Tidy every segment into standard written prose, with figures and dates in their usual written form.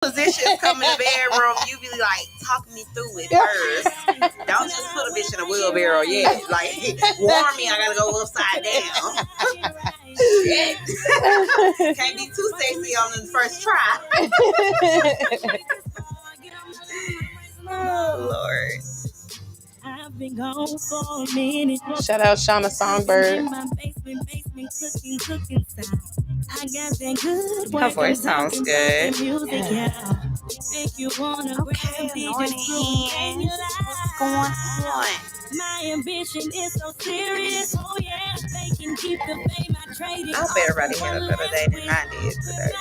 positions come in the bedroom, you be like talking me through it first. Don't just put a bitch in a wheelbarrow yet. Like, warn me, I gotta go upside down. Shit. Can't be too sexy on the first try. Oh, Lord. I've been gone for a minute. Shout out Shauna Songbird. In my basement, cooking sound. I got that good Her voice sounds good. Music, yeah. Make you wanna Okay, annoying. What's going on? My ambition is so serious. Oh yeah, they can keep the fame I traded. I hope everybody had a better day than I did today.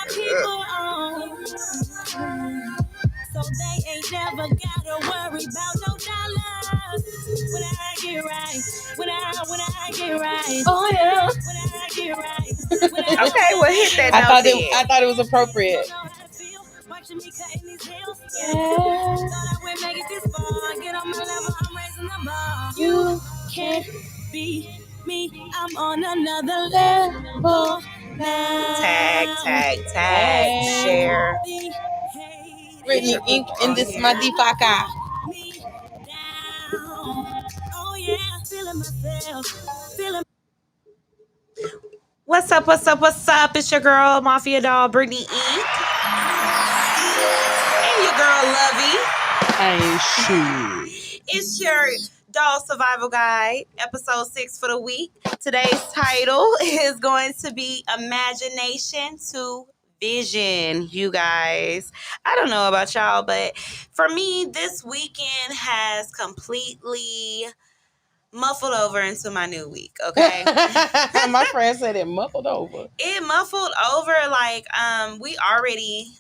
So they ain't never gotta worry about no dollars. When I get right, when I get right. Oh yeah. When I get right. Okay, well hit that I note. thought it was appropriate. You can't be me. I'm on another level now. Tag, share. Brittany Ink in this motherfucker. Oh yeah, feeling myself. What's up? It's your girl, Mafia Doll, Brittany Ink. And your girl, Lovey. Ain't sure. It's your Doll Survival Guide, episode 6 for the week. Today's title is going to be Imagination to Vision, you guys. I don't know about y'all, but for me, this weekend has completely muffled over into my new week, okay? My friend said it muffled over. It muffled over, like, we already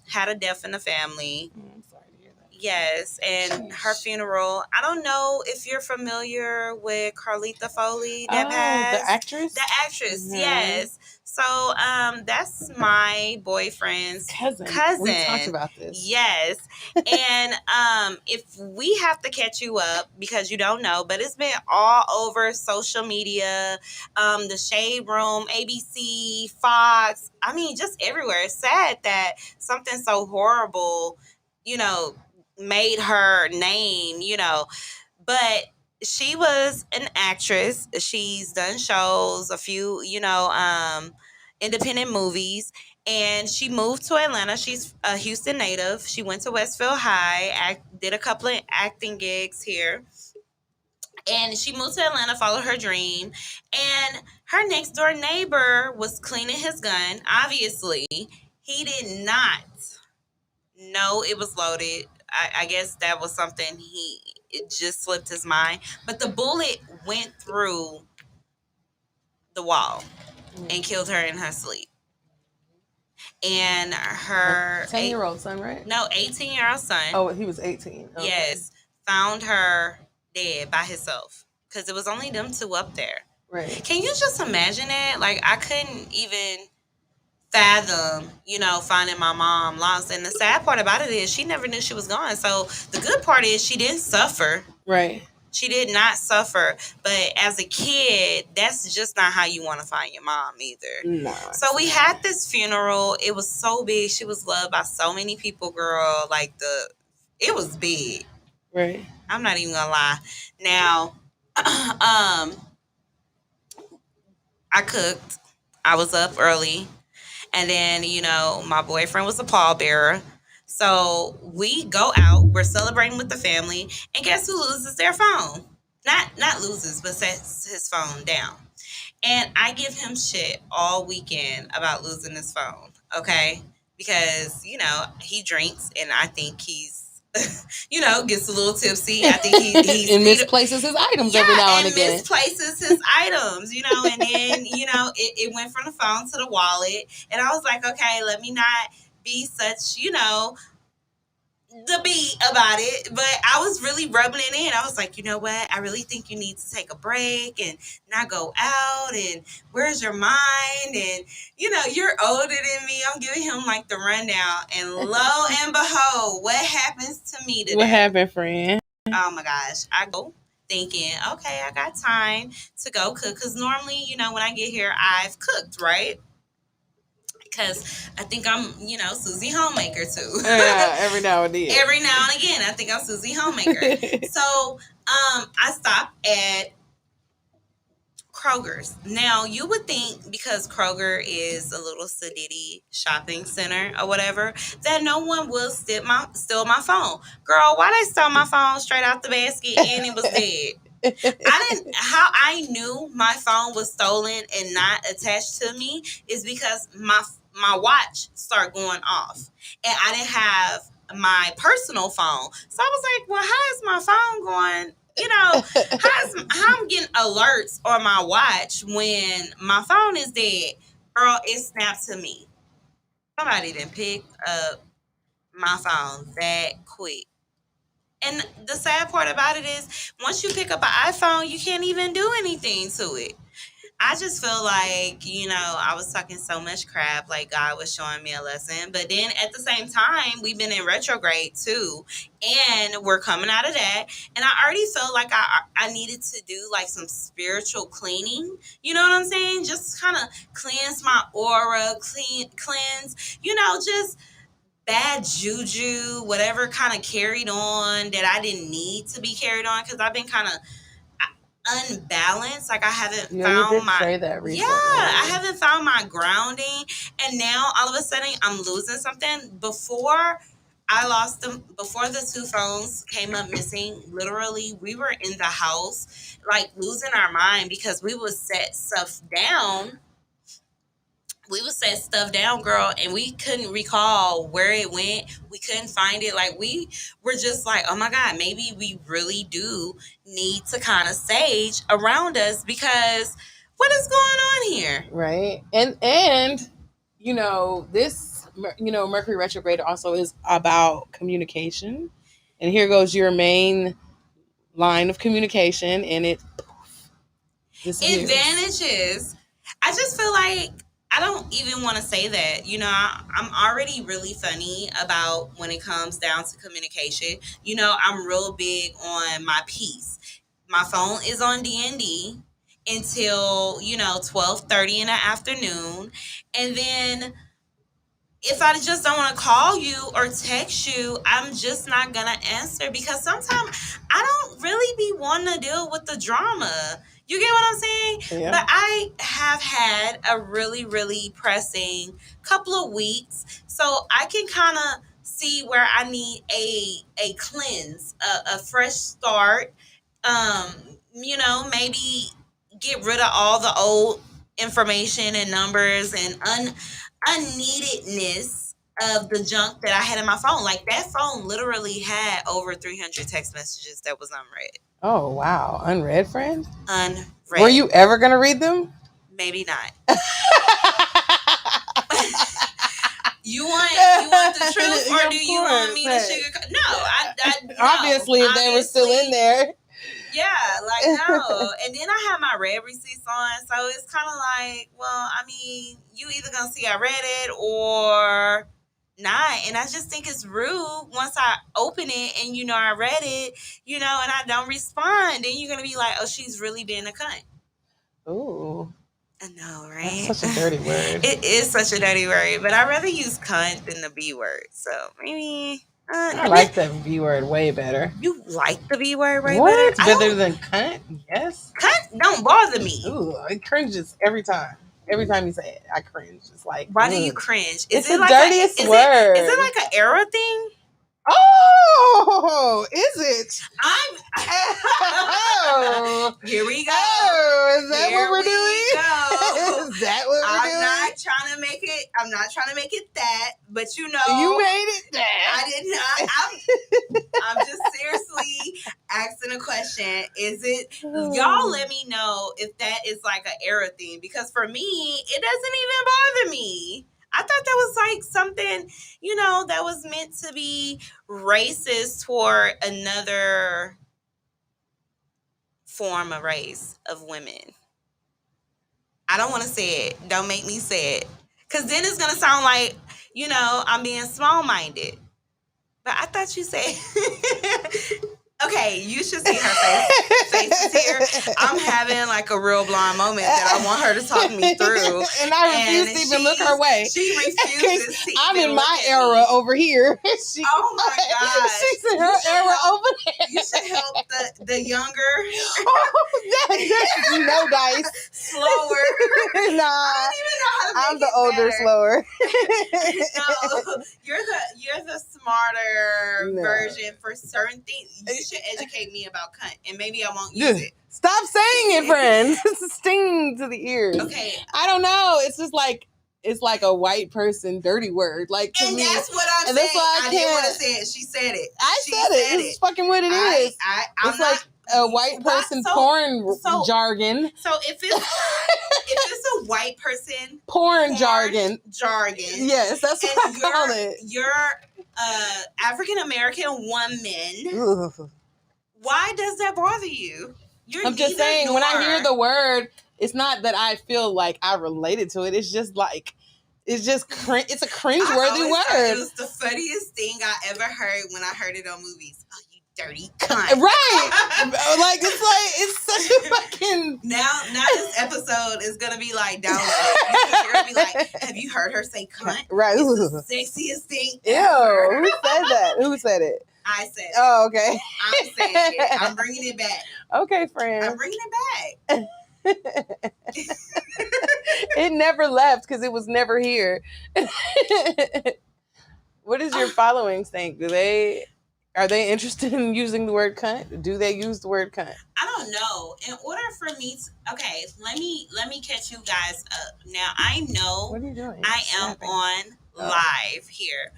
had a death in the family. I'm sorry to hear that. Yes, and her funeral. I don't know if you're familiar with Carlita Foley that passed. The actress? The actress, yes. So, that's my boyfriend's cousin. We talked about this. Yes. And if we have to catch you up because you don't know, but it's been all over social media, the Shade Room, ABC, Fox. I mean, just everywhere. It's sad that something so horrible, made her name, but she was an actress. She's done shows, a few, independent movies, and she moved to Atlanta. She's a Houston native. She went to Westfield High, did a couple of acting gigs here. And she moved to Atlanta, followed her dream. And her next door neighbor was cleaning his gun. Obviously, he did not know it was loaded. I guess that was something it just slipped his mind. But the bullet went through the wall and killed her in her sleep. And her 10-year-old son, right? No, 18-year-old son. Oh, he was 18. Okay. Yes, found her dead by himself because it was only them two up there. Right. Can you just imagine it? Like, I couldn't even fathom, finding my mom lost. And the sad part about it is she never knew she was gone. So the good part is she didn't suffer. Right. She did not suffer. But as a kid, that's just not how you want to find your mom either. No. So we had this funeral. It was so big. She was loved by so many people, girl. Like, it was big. Right. I'm not even gonna lie. Now, I cooked. I was up early. And then, my boyfriend was a pallbearer. So we go out. We're celebrating with the family. And guess who loses their phone? Not loses, but sets his phone down. And I give him shit all weekend about losing his phone, okay? Because, he drinks, and I think he's, gets a little tipsy. I think he's and misplaces his items every now and again. Misplaces his items, and then, it went from the phone to the wallet. And I was like, okay, let me not be such, the beat about it. But I was really rubbing it in. I was like, you know what? I really think you need to take a break and not go out. And where's your mind? And, you're older than me. I'm giving him like the rundown. And lo and behold, what happens to me today? What happened, friend? Oh my gosh. I go thinking, okay, I got time to go cook. Because normally, when I get here, I've cooked, right? Because I think I'm, Susie Homemaker too. Yeah, every now and then. Every now and again, I think I'm Susie Homemaker. So, I stopped at Kroger's. Now, you would think because Kroger is a little sedity shopping center or whatever, that no one will steal my phone. Girl, why they stole my phone straight out the basket and it was dead? How I knew my phone was stolen and not attached to me is because my watch started going off and I didn't have my personal phone. So I was like, well, how is my phone going? How I'm getting alerts on my watch when my phone is dead? Girl, it snapped to me. Somebody didn't pick up my phone that quick. And the sad part about it is, once you pick up an iPhone, you can't even do anything to it. I just feel like, I was talking so much crap, like God was showing me a lesson. But then at the same time, we've been in retrograde too. And we're coming out of that. And I already felt like I needed to do like some spiritual cleaning. You know what I'm saying? Just kind of cleanse my aura, cleanse, just bad juju, whatever kind of carried on that I didn't need to be carried on, because I've been kind of unbalanced. Like I haven't found say that recently. I haven't found my grounding, and now all of a sudden I'm losing something. Before I lost them, before the two phones came up missing, literally we were in the house like losing our mind because we would set stuff down. Girl, and we couldn't recall where it went. We couldn't find it. Like, we were just like, oh my God, maybe we really do need to kind of sage around us, because what is going on here? Right. And this, Mercury retrograde also is about communication. And here goes your main line of communication, and it disappears. Advantages. I just feel like I don't even want to say that. I'm already really funny about when it comes down to communication. I'm real big on my peace. My phone is on DND until, 12:30 in the afternoon. And then if I just don't want to call you or text you, I'm just not going to answer, because sometimes I don't really be wanting to deal with the drama. You get what I'm saying? Yeah. But I have had a really, really pressing couple of weeks, so I can kind of see where I need a cleanse, a fresh start. Maybe get rid of all the old information and numbers and unneededness of the junk that I had in my phone. Like, that phone literally had over 300 text messages that was unread. Oh, wow. Unread, friend? Unread. Were you ever going to read them? Maybe not. You want the truth, or do you want me to sugarcoat? No, obviously, if they were still in there. Yeah, like, no. And then I have my read receipts on, so it's kind of like, well, I mean, you either gonna see I read it or not. And I just think it's rude once I open it and I read it, and I don't respond. Then you're gonna be like, oh, she's really being a cunt. Ooh. I know, right? That's such a dirty word. It is such a dirty word, but I'd rather use cunt than the B word. So maybe I like the B word way better. You like the B word way what? better? Better than cunt? Yes. Cunt don't bother me. Ooh, it cringes every time. Every time you say it, I cringe. It's like, why do you cringe? It's the dirtiest word. Is it like an era thing? Oh, is it? Oh, here we go. Oh, is that what we're doing? Go. Is that what we're doing? I'm not trying to make it that, but you made it that. I did not. I'm just seriously asking a question. Is it? Y'all let me know if that is like an era thing, because for me, it doesn't even bother me. I thought that was like something, that was meant to be racist toward another form of race of women. I don't want to say it. Don't make me say it. Because then it's going to sound like, I'm being small-minded. But I thought you said Okay, you should see her faces here. I'm having like a real blonde moment that I want her to talk me through. And I refuse to even look her way. She refuses to I'm even in look my at era me. over here. Oh my gosh. She's in her You should era help- over there. You should help the younger, No dice. slower. Nah, I don't even know how to I'm make the it older, better. slower. No, you're the smarter No. version for certain things. You should educate me about cunt, and maybe I won't use it. Stop saying it, friends. It's a sting to the ears. Okay, I don't know. It's just like it's like a white person dirty word. Like to and me, that's what I'm and saying. that's why I I didn't want to can't- say it. She said it. I She said it. It's fucking what it is. I'm It's like a white person so- porn so- jargon. So if it's a white person Porn jargon. jargon, Yes, that's what I and call it. you're African American woman, Ugh. why does that bother you? You're I'm just neither saying, when I nor. hear the word, it's not that I feel like I related to it. It's just like, it's just it's a I cringeworthy always thought it word. was the funniest thing I ever heard when I heard it on movies. Oh, you dirty cunt. Right. Like, it's such a fucking. Now this episode is gonna be like downloaded. Because you're gonna be like, have you heard her say cunt? Right. It's the sexiest thing Ew. ever. Who said that? Who said it? I said it. Oh, okay. I'm saying it. I'm bringing it back. Okay, I'm friend. bringing it back. It never left because it was never here. What does your following think? Are they interested in using the word cunt? Do they use the word cunt? I don't know. In order for me to, okay, let me catch you guys up. Now I know What are you doing? I am Snapping. on Oh. live here.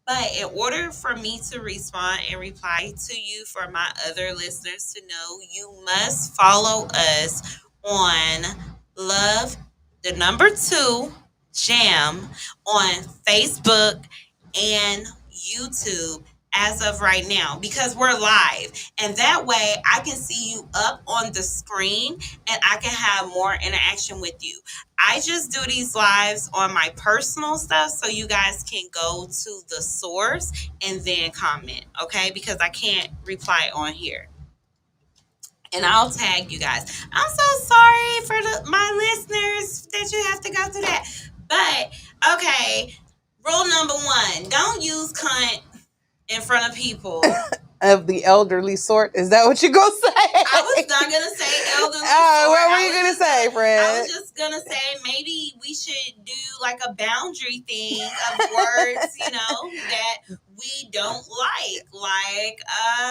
But in order for me to respond and reply to you, for my other listeners to know, you must follow us on Love, the number 2, Jam on Facebook and YouTube as of right now, because we're live. And that way I can see you up on the screen and I can have more interaction with you. I just do these lives on my personal stuff so you guys can go to the source and then comment, okay? Because I can't reply on here. And I'll tag you guys. I'm so sorry for my listeners that you have to go through that. But, okay, rule number 1, don't use cunt in front of people. Of the elderly sort? Is that what you gonna say? I was not going to say elderly. Oh, what sort. were I you was gonna just say, I friend? was just gonna say maybe we should do like a boundary thing of words, that we don't like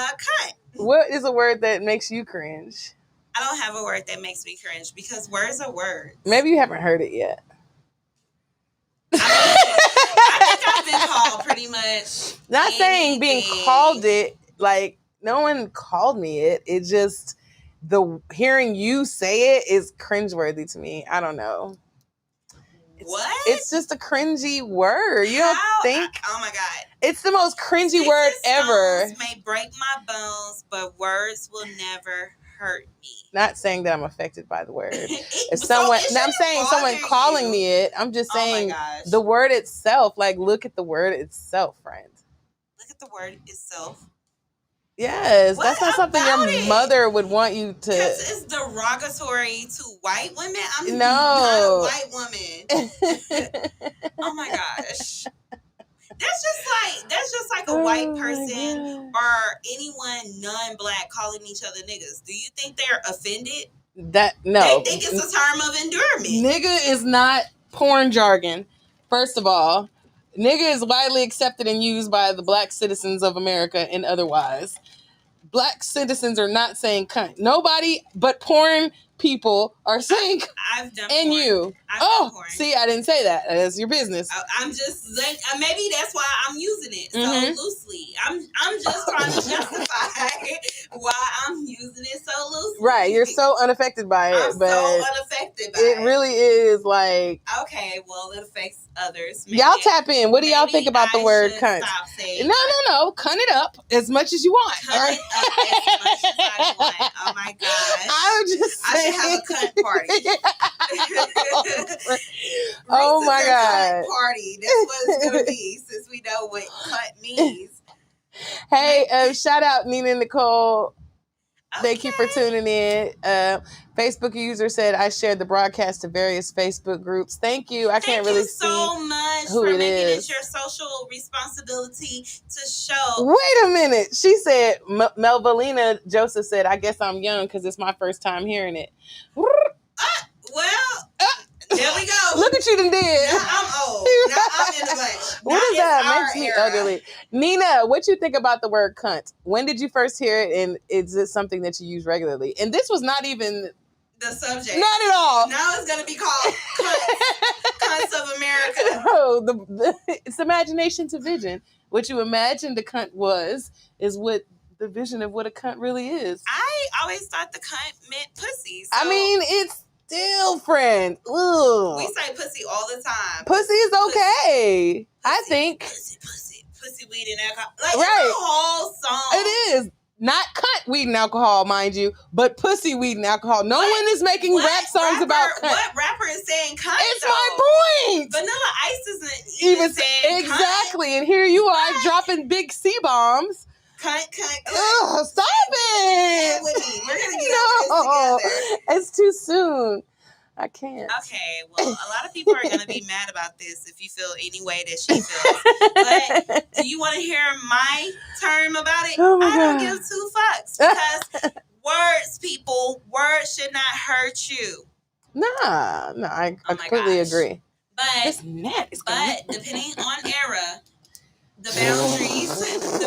cunt. What is a word that makes you cringe? I don't have a word that makes me cringe because words are words. Maybe you haven't heard it yet. I think I've been called pretty much. Not saying being anything. called it, like no one called me it. It just the hearing you say it is cringeworthy to me. I don't know. What? It's just a cringy word. You don't How? think Oh my god. it's the most cringy Sticks word and ever? stones may break my bones, but words will never hurt me. Not saying that I'm affected by the word. If So someone, it now I'm shouldn't saying someone bother calling you. me it. I'm just Oh my saying gosh. the word itself. Like, look at the word itself, friend. Look at the word itself. Yes, What that's not something about your it? mother would want you to. Because it's derogatory to white women. I'm No. not a white woman. Oh my gosh. That's just like a white Oh my person God. or anyone non-black calling each other niggas. Do you think they're offended? That no. They think it's a term of endearment. Nigga is not porn jargon. First of all, nigga is widely accepted and used by the black citizens of America and otherwise. Black citizens are not saying cunt. Nobody but porn people are saying cunt. I've done And porn. you. I've done Oh, porn. see, I didn't say that. That's your business. I'm just like maybe that's why I'm using it so Mhm. loosely. I'm just trying to justify why I'm using it so loosely. Right, you're so unaffected by it, I'm but so unaffected by it really is like Okay, well it affects others. y'all tap in. What do y'all maybe think about the I word should cunt? Stop saying No. Cunt it up as much as you want. Cut it up as much as I want. Oh my gosh. I'm just I should saying. have a cunt party. Oh Reese's my a God. cunt party. That's what it's gonna be, since we know what cunt means. Hey, shout out Nina and Nicole. Thank you for Okay. tuning in. Facebook user said I shared the broadcast to various Facebook groups. Thank you. I can't Thank really you so see much who for it making is. it your social responsibility to show. Wait a minute. She said, Melvalina Joseph said, I guess I'm young because it's my first time hearing it. Well, there we go. Look at you done did. Now I'm old. Now I'm in the bunch. What Now is it's that? our Makes me era. elderly. Nina, what you think about the word cunt? When did you first hear it, and is it something that you use regularly? And this was not even The subject. not at all. Now it's gonna be called Cunts of America. No, it's imagination to vision. What you imagined the cunt was is what the vision of what a cunt really is. I always thought the cunt meant pussy. So I mean, it's still, friend. Ugh. we say pussy all the time. Pussy is okay. I think Pussy, weed, and alcohol. Like Right. it's a whole song. it is. Not cunt, weed, and alcohol, mind you, but pussy, weed, and alcohol. No one is making rap songs about cunt. What rapper is saying cunt? It's though? my point. Vanilla Ice isn't even saying exactly, and here you are dropping big C bombs. cunt. Ugh, stop it! With me. We're gonna get No, over this together. it's too soon. I can't. Okay, well, a lot of people are gonna be mad about this if you feel any way that she feels. But do you want to hear my term about it? Oh my I don't God. give two fucks because words, people, words should not hurt you. Nah, I Oh my completely gosh. agree. But It's not. It's but depending on era, the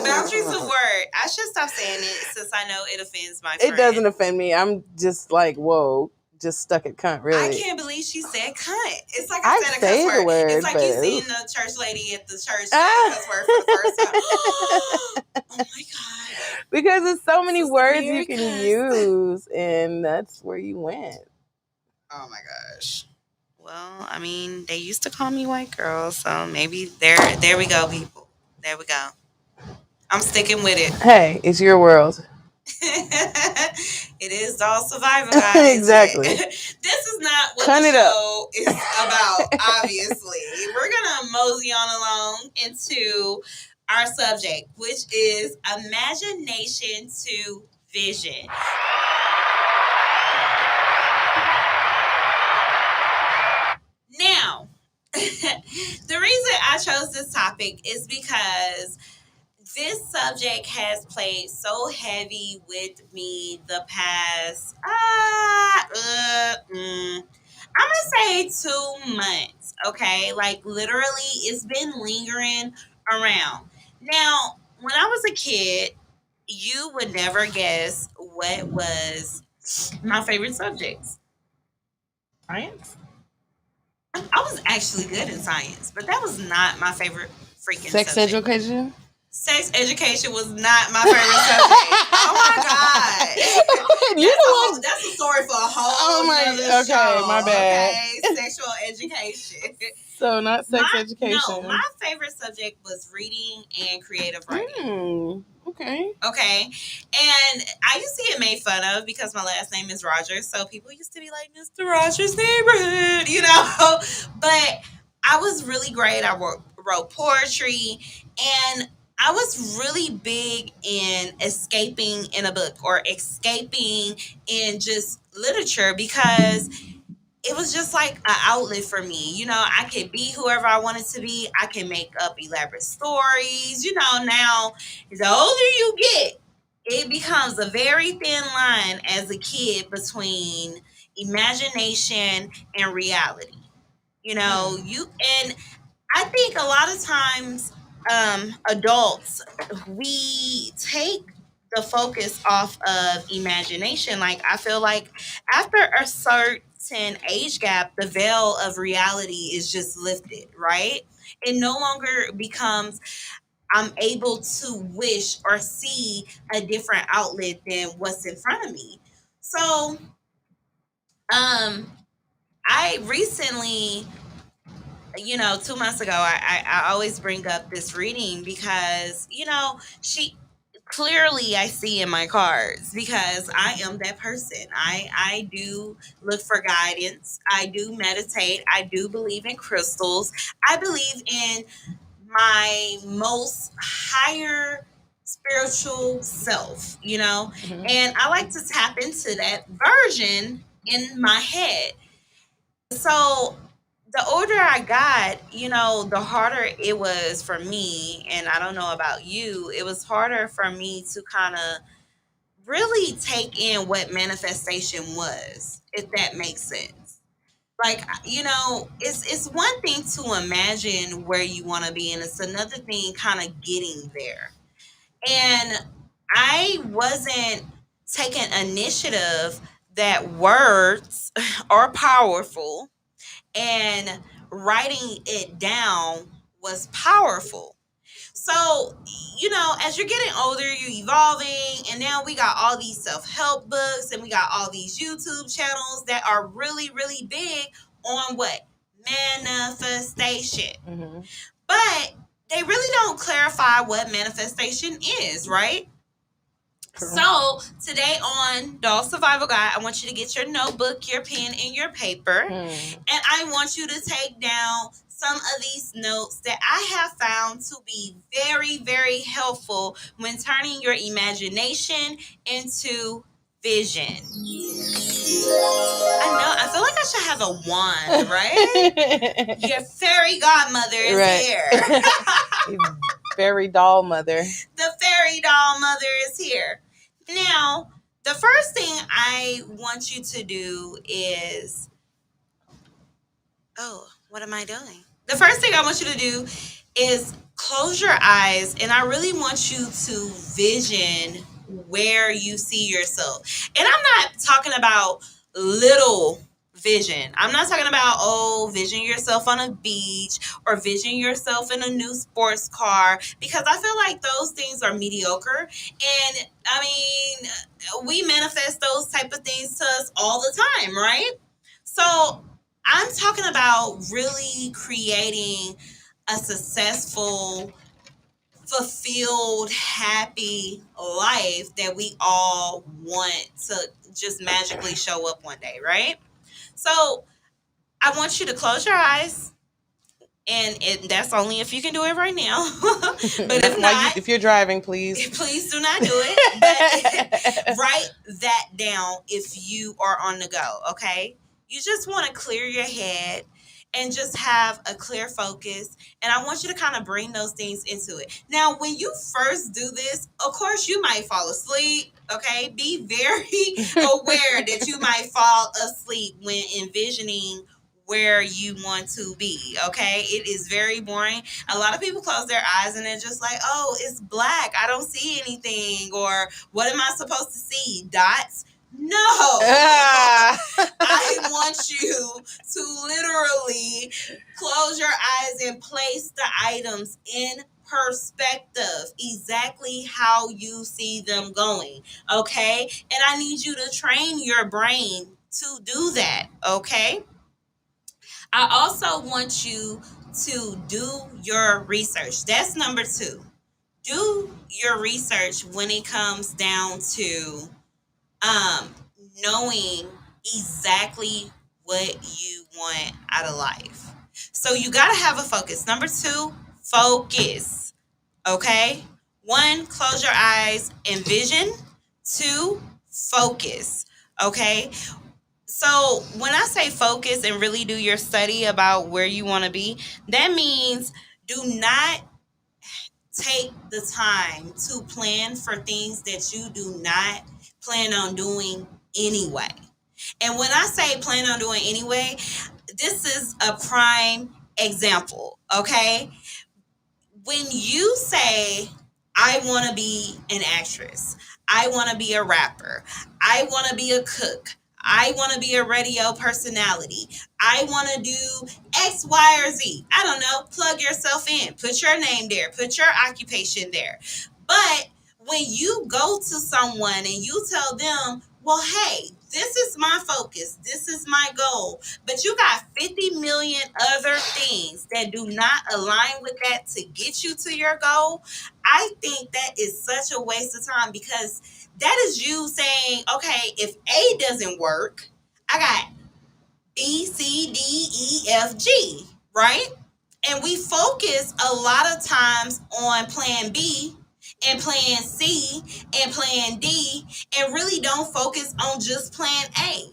boundaries of word. I should stop saying it since I know it offends my friend. It doesn't offend me. I'm just like, whoa, just stuck at cunt, really. I can't believe she said cunt. It's like I I said a say cuss the word. word, It's like but you seen the church lady at the church say a cuss word for the first time. Oh my God. Because there's so many Sister words Mary you can cuss. use, and that's where you went. Oh my gosh. Well, I mean, they used to call me white girl, so maybe there we go, people. There we go. I'm sticking with it. Hey, it's your world. It is all survivor guys. Exactly. This is not what Cut the it up. show is about, obviously. We're gonna mosey on along into our subject, which is imagination to vision. Now, the reason I chose this topic is because this subject has played so heavy with me the past I'm gonna say 2 months, okay? Like literally it's been lingering around. Now, when I was a kid, you would never guess what was my favorite subjects. Science? I was actually good in science, but that was not my favorite freaking Sex subject. education? Sex education was not my favorite subject. Oh my God. You the one. That's a story for a whole Oh my- nother okay, show. my bad. Okay, sexual education. So not sex My- education. No, my favorite subject was reading and creative writing. Okay. Okay. And I used to get made fun of because my last name is Rogers. So people used to be like, Mr. Rogers' neighborhood, you know? But I was really great. I wrote poetry and I was really big in escaping in a book or escaping in just literature because it was just like an outlet for me. You know, I could be whoever I wanted to be. I can make up elaborate stories. You know, now the older you get, it becomes a very thin line as a kid between imagination and reality. You know, and I think a lot of times adults, we take the focus off of imagination. Like I feel like after a certain age gap, the veil of reality is just lifted, right? It no longer becomes I'm able to wish or see a different outlet than what's in front of me. So I recently, 2 months ago, I always bring up this reading because, she clearly I see in my cards because I am that person. I do look for guidance. I do meditate. I do believe in crystals. I believe in my most higher spiritual self, you know? Mhm. And I like to tap into that version in my head. So the older I got, you know, the harder it was for me. And I don't know about you, it was harder for me to kind of really take in what manifestation was, if that makes sense. Like, you know, it's one thing to imagine where you want to be, and it's another thing kind of getting there. And I wasn't taking initiative that words are powerful, and writing it down was powerful. So, you know, as you're getting older, you're evolving, and now we got all these self help books and we got all these YouTube channels that are really, really big on what? Manifestation. Mhm. But they really don't clarify what manifestation is, right? True. So, today on Doll Survival Guide, I want you to get your notebook, your pen, and your paper. Mm. And I want you to take down some of these notes that I have found to be very, very helpful when turning your imagination into vision. I know, I feel like I should have a wand, right? Your fairy godmother is Right. here. Fairy doll mother. The fairy doll mother is here. Now, the first thing I want you to do is, oh, what am I doing? The first thing I want you to do is close your eyes, and I really want you to vision where you see yourself. And I'm not talking about little vision. I'm not talking about, oh, vision yourself on a beach or vision yourself in a new sports car, because I feel like those things are mediocre. And I mean, we manifest those type of things to us all the time, right? So I'm talking about really creating a successful, fulfilled, happy life that we all want to just magically show up one day, right? So I want you to close your eyes, and that's only if you can do it right now. But if not, if you're driving, please. please do not do it. But write that down if you are on the go, okay? You just want to clear your head and just have a clear focus. And I want you to kind of bring those things into it. Now, when you first do this, of course, you might fall asleep, okay? Be very aware that you might fall asleep when envisioning where you want to be, okay? It is very boring. A lot of people close their eyes and they're just like, oh, it's black. I don't see anything. Or what am I supposed to see? Dots? No. I want you to literally close your eyes and place the items in perspective, exactly how you see them going, okay? And I need you to train your brain to do that, okay? I also want you to do your research. That's number 2. Do your research when it comes down to um, knowing exactly what you want out of life. So you got to have a focus. Number 2, focus. Okay? 1, close your eyes and vision. 2, focus. Okay? So when I say focus and really do your study about where you want to be, that means do not take the time to plan for things that you do not plan on doing anyway. And when I say plan on doing anyway, this is a prime example, okay? When you say, I want to be an actress, I want to be a rapper, I want to be a cook, I want to be a radio personality, I want to do X, Y, or Z. I don't know. Plug yourself in. Put your name there. Put your occupation there. But when you go to someone and you tell them, well, hey, this is my focus. This is my goal. But you got 50 million other things that do not align with that to get you to your goal. I think that is such a waste of time, because that is you saying, okay, if A doesn't work, I got B, C, D, E, F, G, right? And we focus a lot of times on plan B and plan C and plan D and really don't focus on just plan A.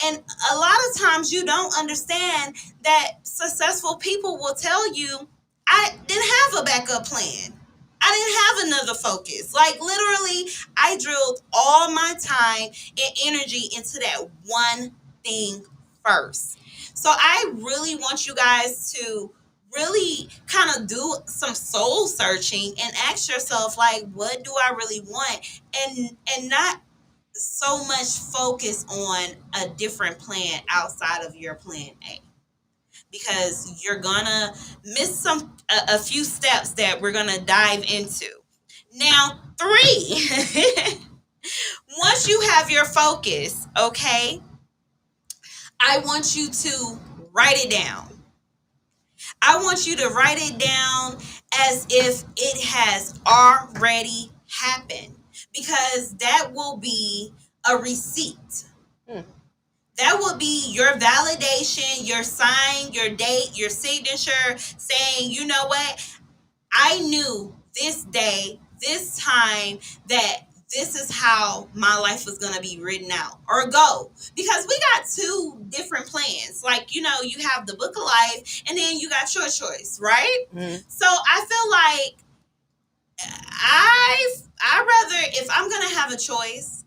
And a lot of times you don't understand that successful people will tell you, I didn't have a backup plan. I didn't have another focus. Like literally, I drilled all my time and energy into that one thing first. So I really want you guys to really kind of do some soul searching and ask yourself, like, what do I really want? And not so much focus on a different plan outside of your plan A, because you're gonna miss a few steps that we're gonna dive into. Now, 3. Once you have your focus, okay, I want you to write it down. I want you to write it down as if it has already happened, because that will be a receipt. That will be your validation, your sign, your date, your signature saying, you know what? I knew this day, this time, that this is how my life was going to be written out or go. Because we got 2 different plans. Like, you know, you have the book of life and then you got your choice, right? So I feel like I rather, if I'm going to have a choice,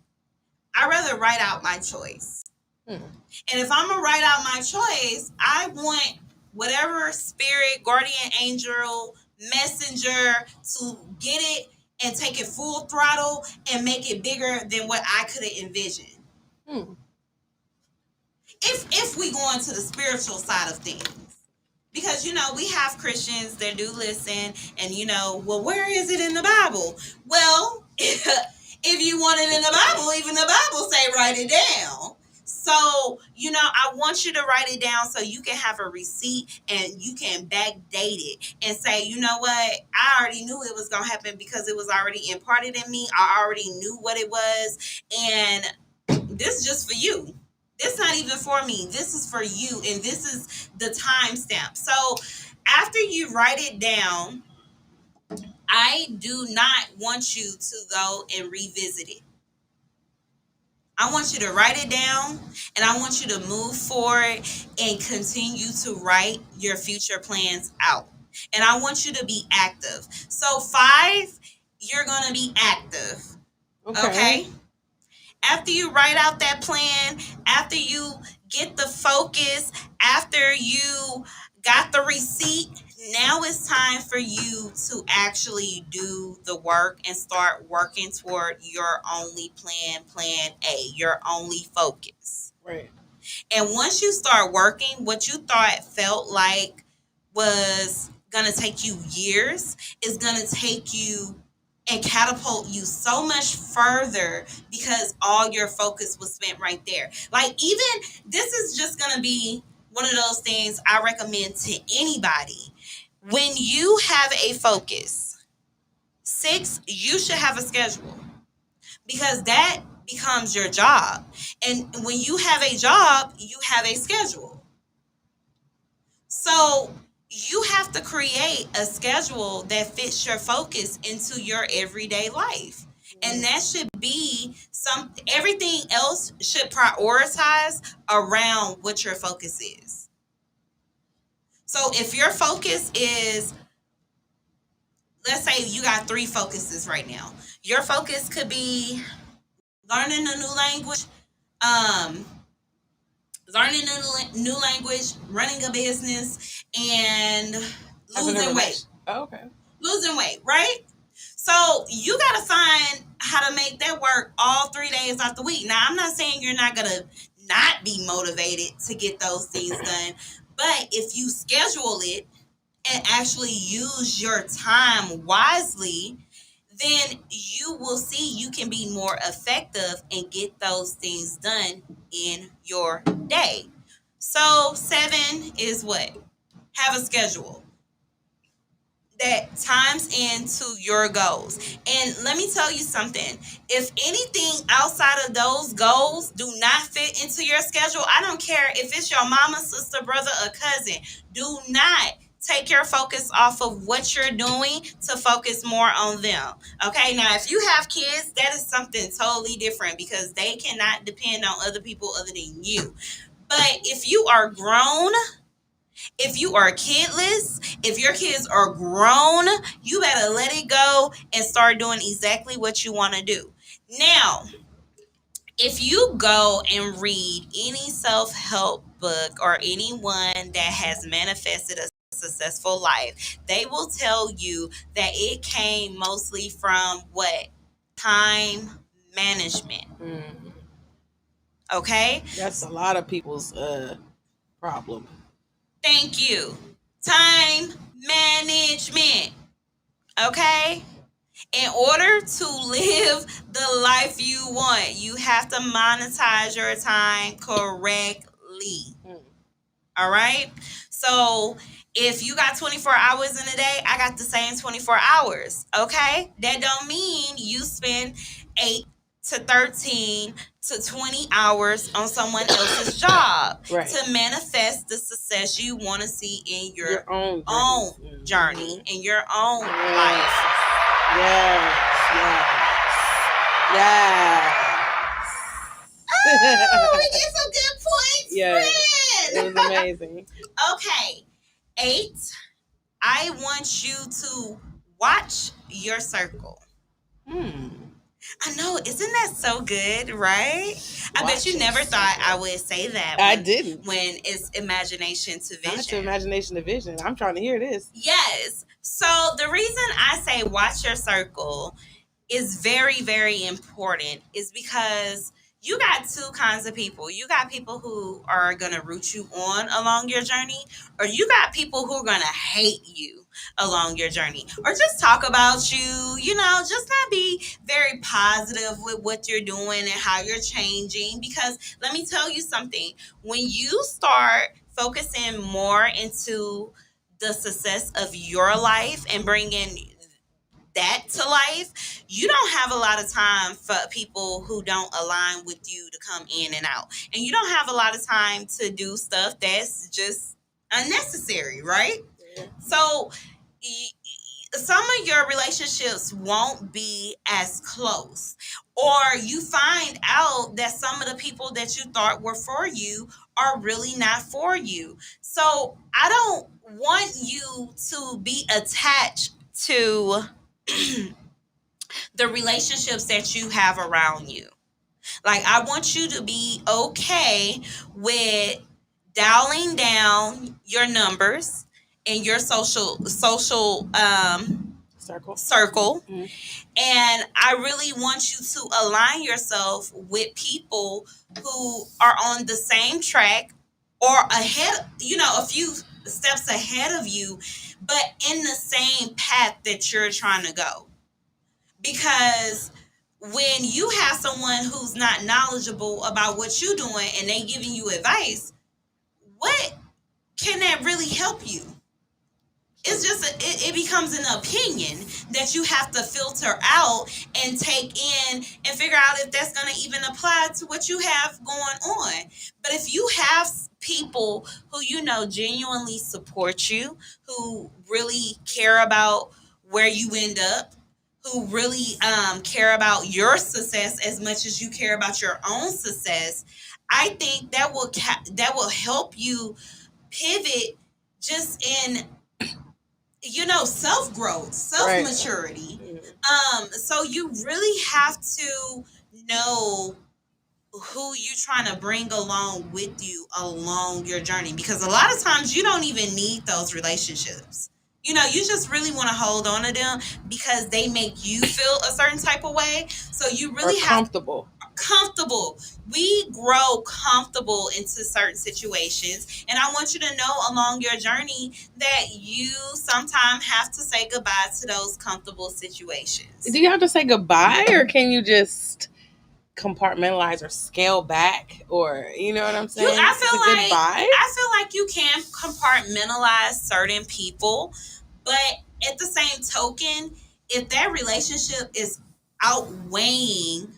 I rather write out my choice. And if I'm going to write out my choice, I want whatever spirit, guardian angel, messenger to get it and take it full throttle and make it bigger than what I could have envisioned. If we go into the spiritual side of things. Because, you know, we have Christians that do listen and, you know, well, where is it in the Bible? Well, if you want it in the Bible, even the Bible say write it down. So, you know, I want you to write it down so you can have a receipt and you can backdate it and say, you know what, I already knew it was going to happen because it was already imparted in me. I already knew what it was. And this is just for you. This not even for me. This is for you. And this is the timestamp. So after you write it down, I do not want you to go and revisit it. I want you to write it down and I want you to move forward and continue to write your future plans out. And I want you to be active. So 5, you're going to be active. Okay? After you write out that plan, after you get the focus, after you got the receipt, now it's time for you to actually do the work and start working toward your only plan A, your only focus. Right. And once you start working, what you thought felt like was going to take you years is going to take you and catapult you so much further because all your focus was spent right there. Like, even this is just going to be one of those things I recommend to anybody. When you have a focus, 6, you should have a schedule, because that becomes your job. And when you have a job, you have a schedule. So you have to create a schedule that fits your focus into your everyday life. And that should be everything else should prioritize around what your focus is. So if your focus is, let's say you got 3 focuses right now. Your focus could be learning a new language, running a business, and losing weight. Oh, okay. Losing weight, right? So you got to find how to make that work all 3 days out the week. Now, I'm not saying you're not going to not be motivated to get those things done, but if you schedule it and actually use your time wisely, then you will see you can be more effective and get those things done in your day. So 7 is what? Have a schedule that times into your goals. And let me tell you something. If anything outside of those goals do not fit into your schedule, I don't care if it's your mama, sister, brother, or cousin, do not take your focus off of what you're doing to focus more on them. Okay, now if you have kids, that is something totally different because they cannot depend on other people other than you. But if you are grown, if you are kidless, if your kids are grown, you better let it go and start doing exactly what you want to do. Now, if you go and read any self-help book or anyone that has manifested a successful life, they will tell you that it came mostly from what? Time management. Okay? That's a lot of people's problem. Thank you. Time management. Okay? In order to live the life you want, you have to monetize your time correctly. All right? So if you got 24 hours in a day, I got the same 24 hours. Okay? That don't mean you spend 8 to 13 to 20 hours on someone else's job Right. to manifest the success you want to see in your own journey, in your own life. Yes. Oh, we get some good points, Yes. friend. It was amazing. Okay. 8, I want you to watch your circle. I know, isn't that so good, right? I bet you never thought I would say that. I didn't. When it's imagination to vision. Not to imagination to vision. I'm trying to hear this. Yes. So the reason I say watch your circle is very, very important is because you got two kinds of people. You got people who are going to root you on along your journey, or you got people who are going to hate you along your journey, or just talk about you, just not be very positive with what you're doing and how you're changing. Because let me tell you something, when you start focusing more into the success of your life and bringing that to life, you don't have a lot of time for people who don't align with you to come in and out. And you don't have a lot of time to do stuff that's just unnecessary, right? Yeah. So some of your relationships won't be as close, or you find out that some of the people that you thought were for you are really not for you. So I don't want you to be attached to the relationships that you have around you. Like, I want you to be okay with dialing down your numbers in your social circle. Mhm. And I really want you to align yourself with people who are on the same track or ahead, a few steps ahead of you, but in the same path that you're trying to go. Because when you have someone who's not knowledgeable about what you're doing and they giving you advice, what can that really help you? It's just it becomes an opinion that you have to filter out and take in and figure out if that's going to even apply to what you have going on. But if you have people who genuinely support you, who really care about where you end up, who really care about your success as much as you care about your own success, I think that will help you pivot just in self-growth, self-maturity. Right. So you really have to know who you trying to bring along with you along your journey, because a lot of times you don't even need those relationships. You just really want to hold on to them because they make you feel a certain type of way. So you really have comfortable. We grow comfortable into certain situations, and I want you to know along your journey that you sometimes have to say goodbye to those comfortable situations. Do you have to say goodbye, or can you just compartmentalize or scale back, or you know what I'm saying? I feel like you can compartmentalize certain people, but at the same token, if that relationship is outweighing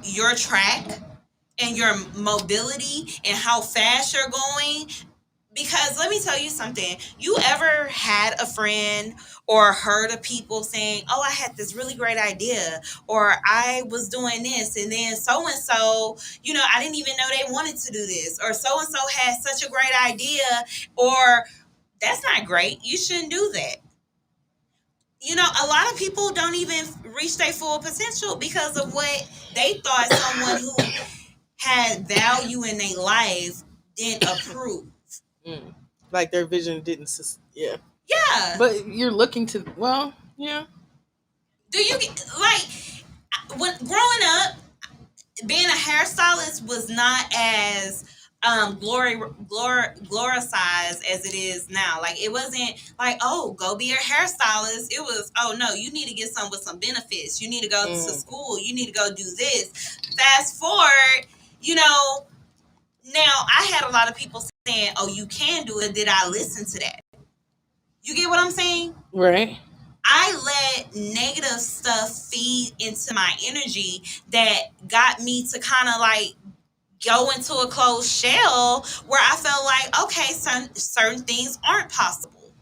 your track and your mobility and how fast you're going, Because let me tell you something. You ever had a friend or heard of people saying, "Oh, I had this really great idea," or "I was doing this, and then so and so, I didn't even know they wanted to do this," or "So and so had such a great idea," or "That's not great. You shouldn't do that." A lot of people don't even reach their full potential because of what they thought someone who had value in their life didn't approve. Mm. Like their vision didn't. Yeah. Yeah. But you're looking to. Well, yeah. Do you when growing up, being a hairstylist was not as gloricized as it is now. Like it wasn't like, oh, go be a hairstylist. It was, oh no, you need to get some with some benefits. You need to go to school. You need to go do this. Fast forward, now I had a lot of people saying, oh, you can do it. Did I listen to that? You get what I'm saying? Right. I let negative stuff feed into my energy that got me to kind of like go into a closed shell where I felt like, okay, certain things aren't possible.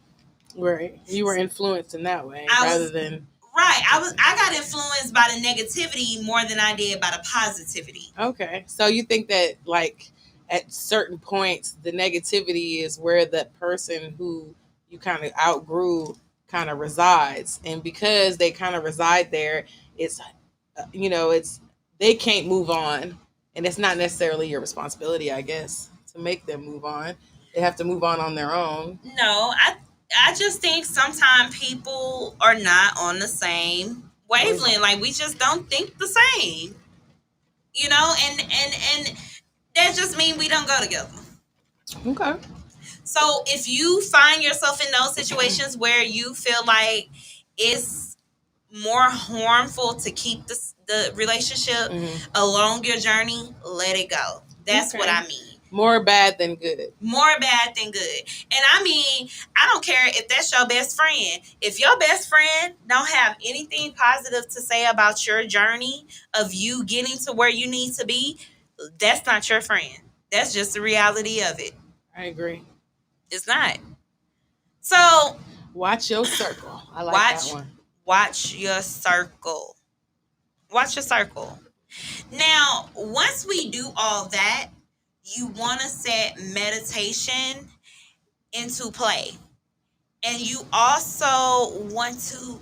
Right. You were influenced in that way than right. I got influenced by the negativity more than I did by the positivity. Okay. So you think that like at certain points the negativity is where the person who you kind of outgrew kind of resides, and because they kind of reside there, it's it's they can't move on, and it's not necessarily your responsibility, I guess, to make them move on. They have to move on their own. No, I just think sometimes people are not on the same wavelength. Like we just don't think the same. And that just means we don't go together. Okay. So if you find yourself in those situations where you feel like it's more harmful to keep the relationship along your journey, let it go. That's what I mean. More bad than good. More bad than good. And I mean, I don't care if that's your best friend. If your best friend don't have anything positive to say about your journey of you getting to where you need to be, that's not your friend. That's just the reality of it. I agree. It's not. So watch your circle. I like that one. Watch your circle. Watch your circle. Now, once we do all that, you want to set meditation into play. And you also want to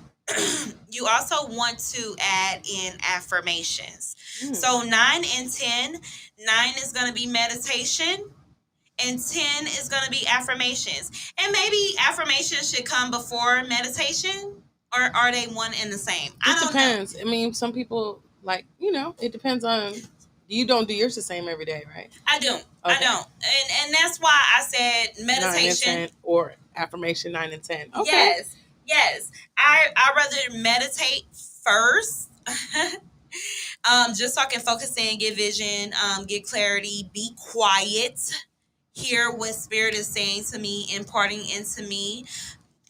add in affirmations. So 9 and 10, 9 is going to be meditation and 10 is going to be affirmations. And maybe affirmations should come before meditation, or are they one and the same? It depends. I mean, some people it depends on. You don't do yours the same every day, right? I don't. Okay. I don't. And that's why I said meditation 9 and 10 or affirmation 9 and 10. Okay. Yes. I rather meditate first. Just so I can focus in, get vision, get clarity, be quiet, hear what spirit is saying to me, imparting into me.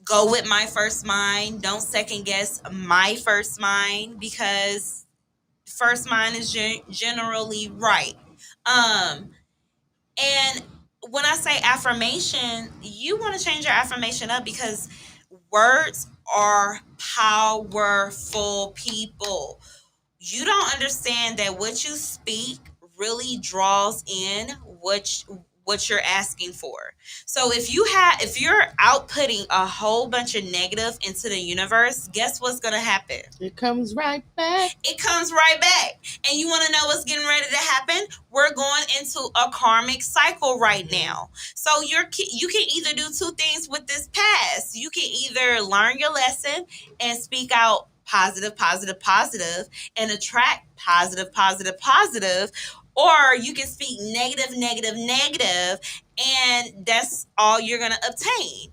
Go with my first mind. Don't second guess my first mind, because first mind is generally right. And when I say affirmation, you want to change your affirmation up, because words are powerful, people. You don't understand that what you speak really draws in what you're asking for. So if you're outputting a whole bunch of negative into the universe, guess what's going to happen? It comes right back. It comes right back. And you want to know what's getting ready to happen? We're going into a karmic cycle right now. So you can either do two things with this past. You can either learn your lesson and speak out positive, positive, positive, and attract positive, positive, positive, or you can speak negative, negative, negative, and that's all you're going to obtain.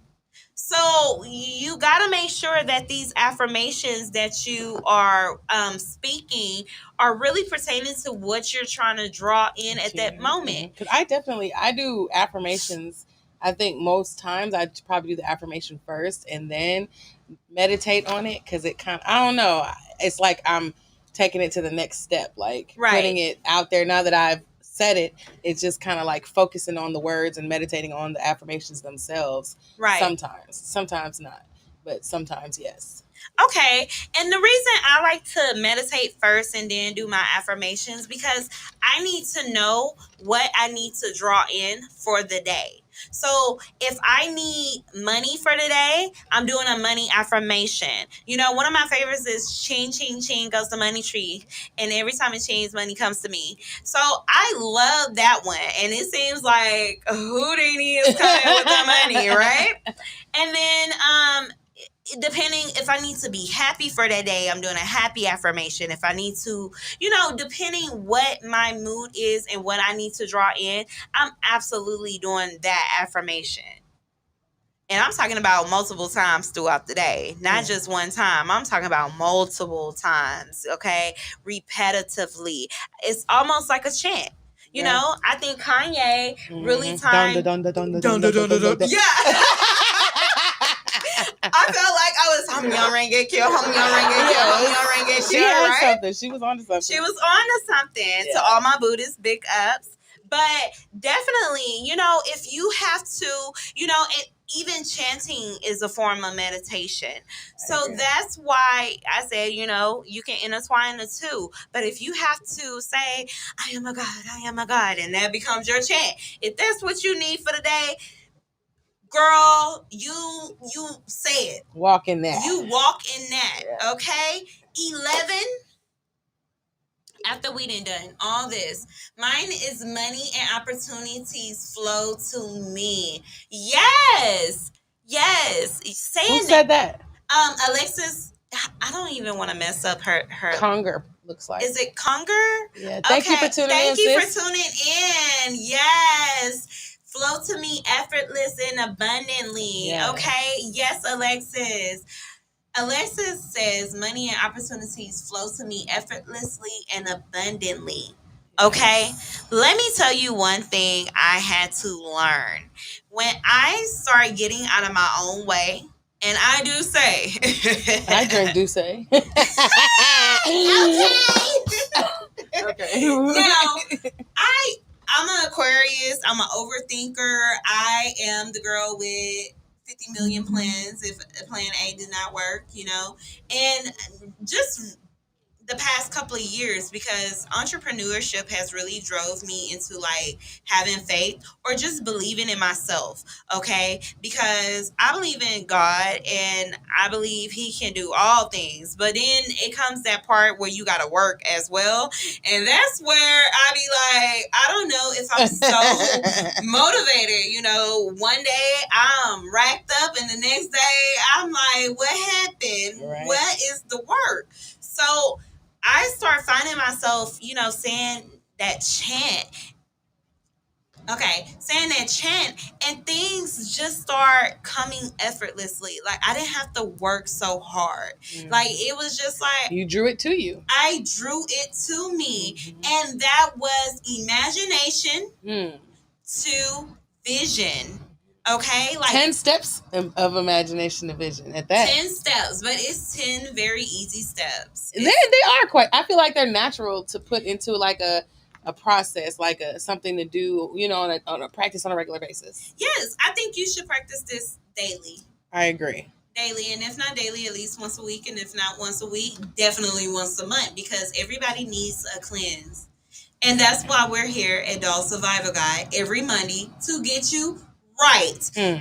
So you got to make sure that these affirmations that you are speaking are really pertaining to what you're trying to draw in at that moment. Because I do affirmations. I think most times I probably do the affirmation first and then meditate on it, because it I don't know. It's like I'm taking it to the next step, like putting it out there. Now that I've said it. It's just kind of like focusing on the words and meditating on the affirmations themselves. Right. Sometimes not, but sometimes yes. Okay. And the reason I like to meditate first and then do my affirmations, because I need to know what I need to draw in for the day. So if I need money for the day, I'm doing a money affirmation. You know, one of my favorites is ching, ching, ching goes the money tree. And every time it chings, money comes to me. So I love that one. And it seems like Houdini is coming with the money, right? And then, depending if I need to be happy for that day, I'm doing a happy affirmation. If I need to, depending what my mood is and what I need to draw in, I'm absolutely doing that affirmation. And I'm talking about multiple times throughout the day, not just one time. I'm talking about multiple times, okay? Repetitively. It's almost like a chant. You know, I think Kanye really timed... Yeah. I felt like I was Hum Young Renge Kill, Hum Young Renge Kill, Hum Young Renge She Kill, had right? something. She was on to something. She was on to something. Yeah. To all my Buddhist big ups. But definitely, if you have to, and even chanting is a form of meditation. So that's why I said, you can intertwine the two. But if you have to say, I am a God, I am a God, and that becomes your chant, if that's what you need for the day, girl, you say it. Walk in that. You walk in that, okay? 11. After we done all this, mine is money and opportunities flow to me. Yes. Saying Who said that? Alexis, I don't even want to mess up her. Conger looks like. Is it Conger? Yeah. Thank you for tuning in. Thank you for tuning in. Yes. Flow to me effortless and abundantly. Yes. Okay. Yes, Alexis. Alexis says money and opportunities flow to me effortlessly and abundantly. Okay. Let me tell you one thing I had to learn. When I started getting out of my own way, and I do say, I drink Douce. Okay. Now, I'm an Aquarius. I'm an overthinker. I am the girl with 50 million plans if plan A did not work, and just the past couple of years, because entrepreneurship has really drove me into like having faith or just believing in myself. Okay. Because I believe in God and I believe he can do all things, but then it comes that part where you got to work as well. And that's where I be like, I don't know if I'm so motivated, one day I'm racked up and the next day I'm like, what happened? Right. What is the work? So I start finding myself, saying that chant. Okay, saying that chant, and things just start coming effortlessly. Like I didn't have to work so hard. Like it was just like you drew it to you. I drew it to me, and that was imagination to vision. Okay, like 10 steps of imagination to vision at that. 10 steps, but it's 10 very easy steps. They are quite. I feel like they're natural to put into like a process, like something to do, on a practice on a regular basis. Yes, I think you should practice this daily. I agree. Daily, and if not daily, at least once a week, and if not once a week, definitely once a month, because everybody needs a cleanse. And that's why we're here at Doll Survival Guide every Monday to get you right.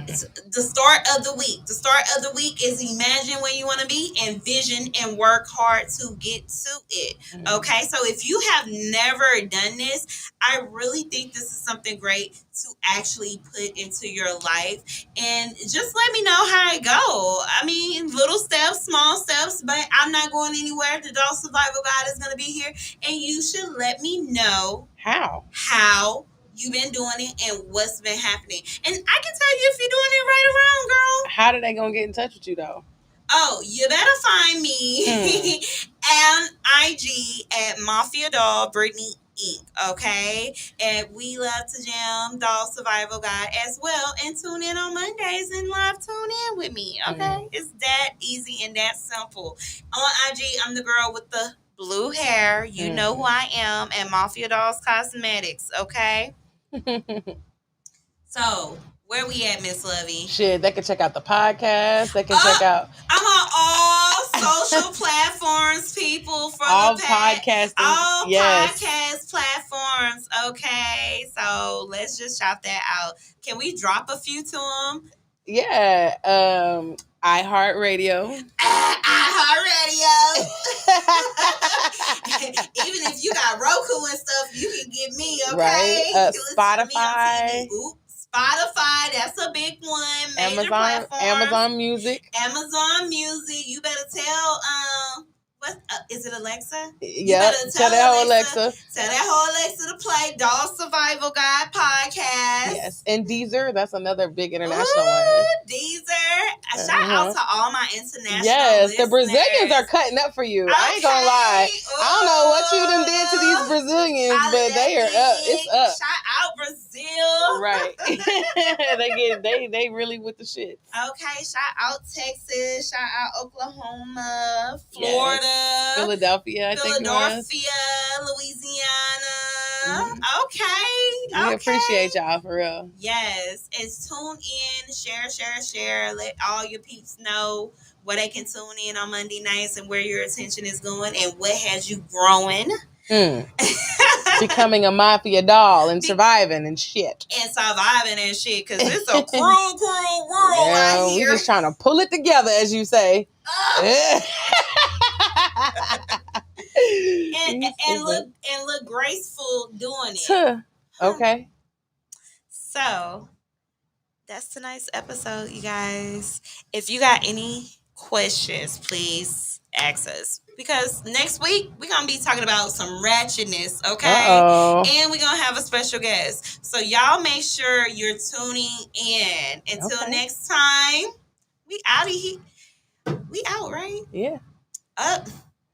It's the start of the week. The start of the week is imagine where you want to be and vision and work hard to get to it. Okay, so if you have never done this, I really think this is something great to actually put into your life, and just let me know how it go. I mean, little steps, small steps, but I'm not going anywhere. The Doll Survival Guide is going to be here, and you should let me know how you've been doing it and what's been happening. And I can tell you if you're doing it right or wrong, girl. How did they gonna get in touch with you though? Oh, you better find me on IG at Mafia Doll Brittany Inc. Okay, and we love to jam Doll Survival Guide as well, and tune in on Mondays and live tune in with me. Okay, it's that easy and that simple. On IG, I'm the girl with the blue hair. You know who I am, and Mafia Dolls Cosmetics, okay? So, where we at, Miss Lovey? Shit, they can check out the podcast. They can check out I'm on all social platforms, people. For all the past, podcasting. all Yes. podcast platforms. Okay, so let's just shout that out. Can we drop a few to them? Yeah. iHeartRadio. iHeartRadio. Even if you got Roku and stuff, you can get me, okay? Right. You can listen to me on Spotify. TV. Oops. Spotify, that's a big one. Major Amazon. platform. Amazon Music. Amazon Music. You better tell what is it, Alexa? Yeah. Tell that whole Alexa. Tell that whole Alexa to play Doll Survival Guide podcast. Yes. And Deezer, that's another big international Ooh, one. Deezer. Shout out to all my international Yes, listeners. the Brazilians are cutting up for you. I ain't gonna lie. Ooh. I don't know what you done did to these Brazilians, but they are up. It's up. Shout out Brazil. Right. they really with the shit. Okay, shout out Texas, shout out Oklahoma, Florida, Philadelphia, I think it was. Louisiana. Okay. We appreciate y'all for real. Yes. And tune in, share. Let all your peeps know where they can tune in on Monday nights and where your attention is going and what has you growing. Becoming a mafia doll and surviving and shit. Because it's a cruel world out here. We're just trying to pull it together, as you say. and look graceful doing it. Okay. So that's tonight's episode, you guys. If you got any questions, please ask us. Because next week we're gonna be talking about some ratchetness, okay? Uh-oh. And we're gonna have a special guest. So y'all make sure you're tuning in. Until next time, we out of here. We out, right? Yeah. Up.